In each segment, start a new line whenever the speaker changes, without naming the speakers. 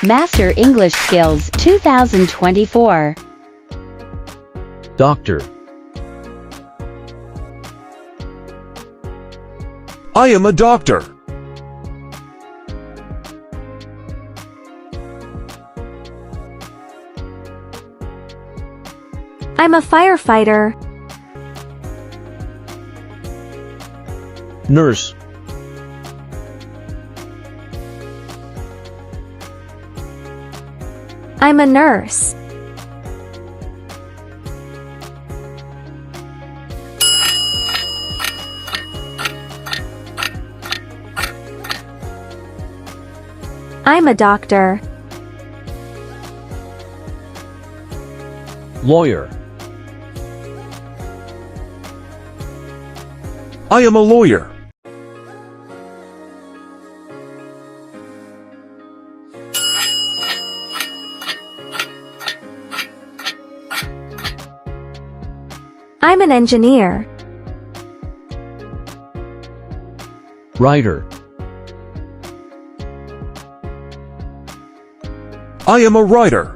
Master English Skills 2024.
Doctor.
I am a doctor.
I'm a firefighter.
Nurse.
I'm a nurse. I'm a doctor.
Lawyer.
I am a lawyer.
I'm an engineer.
Writer.
I am a writer.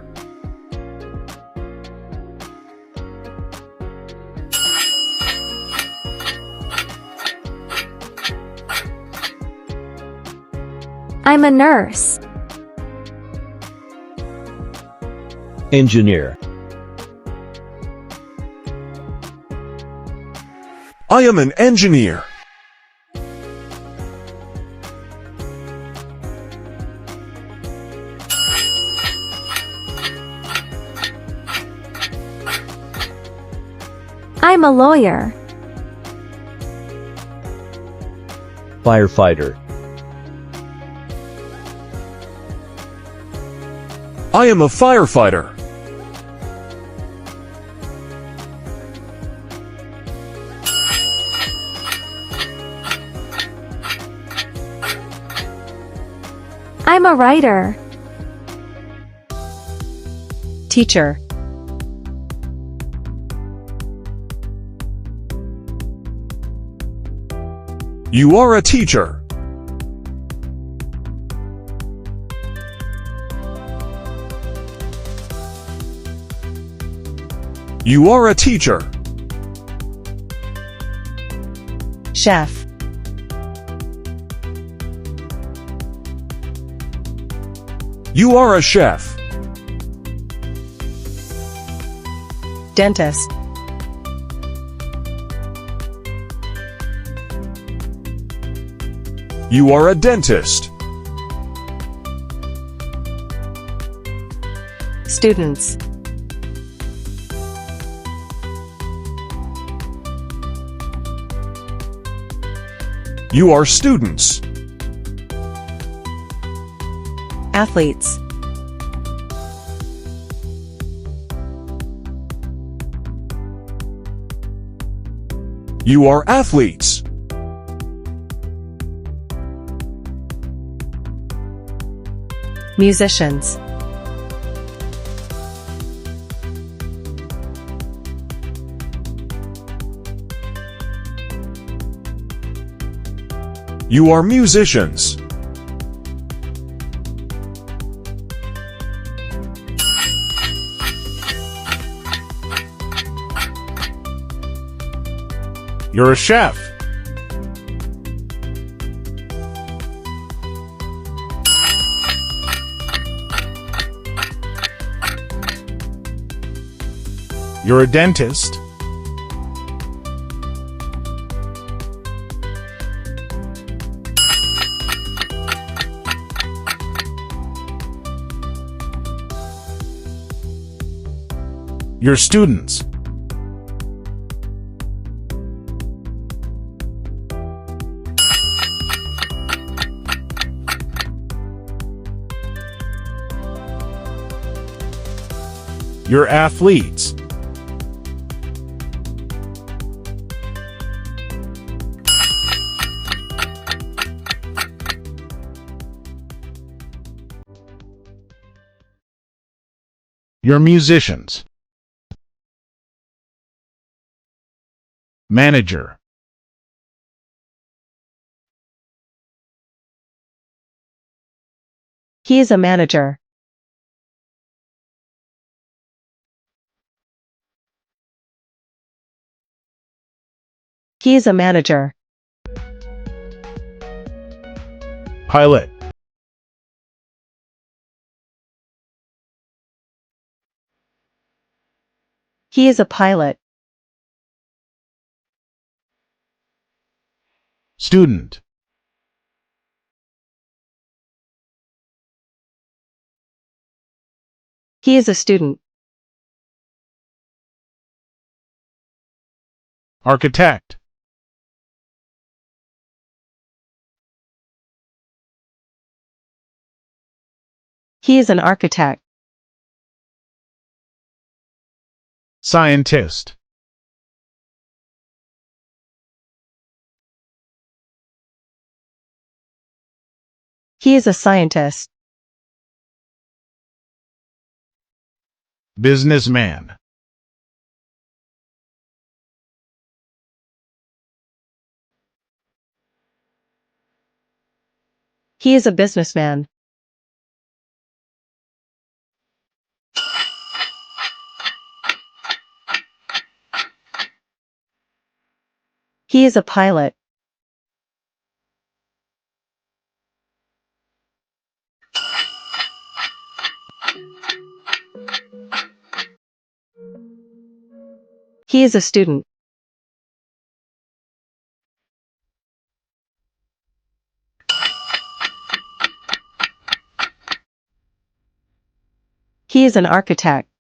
I'm a nurse.
Engineer.
I am an engineer.
I'm a lawyer.
Firefighter.
I am a firefighter.
I'm a writer.
Teacher.
You are a teacher. You are a teacher.
Chef.
You are a chef.
Dentist.
You are a dentist.
Students.
You are students.
Athletes.
You are athletes.
Musicians.
You are musicians.
You're a chef. You're a dentist. You're students. You're athletes. You're musicians. Manager.
He is a manager. He is a manager.
Pilot.
He is a pilot.
Student.
He is a student.
Architect.
He is an architect.
Scientist.
He is a scientist.
Businessman.
He is a businessman. He is a pilot. He is a student. He is an architect.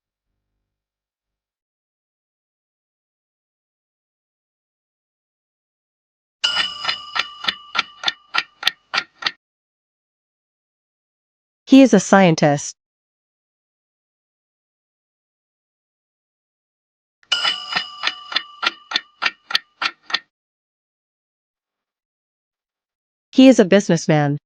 He is a scientist. He is a businessman.